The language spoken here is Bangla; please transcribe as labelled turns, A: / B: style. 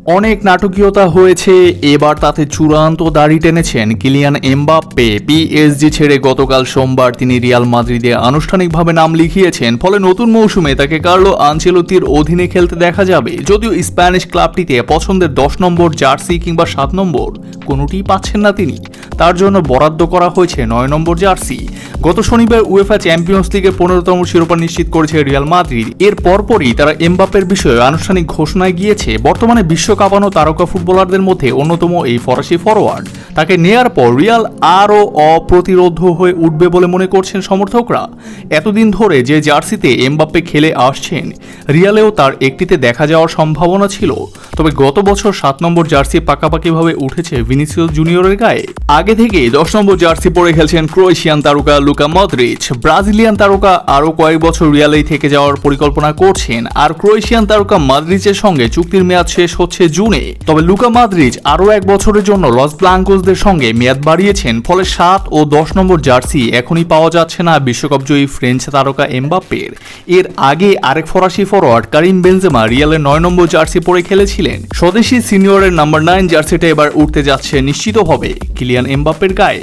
A: অনেক নাটকীয়তা হয়েছে, এবার তাতে চূড়ান্ত দাড়ি টেনেছেন কিলিয়ান এমবাপ্পে। পিএসজি ছেড়ে গতকাল সোমবার তিনি রিয়াল মাদ্রিদে আনুষ্ঠানিকভাবে নাম লিখিয়েছেন। ফলে নতুন মৌসুমে তাকে কার্লো আনচেলত্তির অধীনে খেলতে দেখা যাবে। যদিও স্প্যানিশ ক্লাবটিতে পছন্দের 10 নম্বর জার্সি কিংবা 7 নম্বর কোনোটিই পাচ্ছেন না তিনি। তার জন্য বরাদ্দ করা হয়েছে 9 নম্বর জার্সি। গত শনিবার উয়েফা চ্যাম্পিয়ন্স লিগের 15তম শিরোপা নিশ্চিত করেছে রিয়াল মাদ্রিদ। এর পরপরই তারা এমবাপ্পের বিষয়ে আনুষ্ঠানিক ঘোষণায় গিয়েছে। বর্তমানে বিশ্ব কাঁপানো তারকা ফুটবলারদের মধ্যে অন্যতম এই ফরাসি ফরোয়ার্ড। তাকে নেয়ার পর রিয়াল আরও অপ্রতিরোধ হয়ে উঠবে বলে মনে করছেন সমর্থকরা। এতদিন ধরে যে জার্সিতে এমবাপ্পে খেলে আসছেন, রিয়ালেও তার একটিতে দেখা যাওয়ার সম্ভাবনা ছিল। তবে গত বছর 7 নম্বর জার্সি পাকাপাকিভাবে উঠেছে ভিনিসিয়াস জুনিয়রের গায়ে। আগে থেকেই 10 নম্বর জার্সি পরে খেলছেন ক্রোয়েশিয়ান তারকা লুকা মদ্রিচ। ব্রাজিলিয়ান তারকা আরও কয়েক বছর রিয়ালেই থেকে যাওয়ার পরিকল্পনা করছেন। আর ক্রোয়েশিয়ান তারকা মদ্রিচের সঙ্গে চুক্তির মেয়াদ শেষ হচ্ছে জুনে। তবে লুকা মদ্রিচ আরও 1 বছরের জন্য লস ব্লাঙ্কোসদের সঙ্গে মেয়াদ বাড়িয়েছেন। ফলে 7 ও 10 নম্বর জার্সি এখনই পাওয়া যাচ্ছে না বিশ্বকাপজয়ী ফ্রেঞ্চ তারকা এমবাপ্পের। এর আগে আরেক ফরাসি ফরোয়ার্ড কারিম বেনজেমা রিয়ালের 9 নম্বর জার্সি পরে খেলেছিলেন। স্বদেশি সিনিয়রের নাম্বার 9 জার্সিটা এবার উঠতে যাচ্ছে নিশ্চিতভাবে কিলিয়ান এমবাপ্পের গায়ে।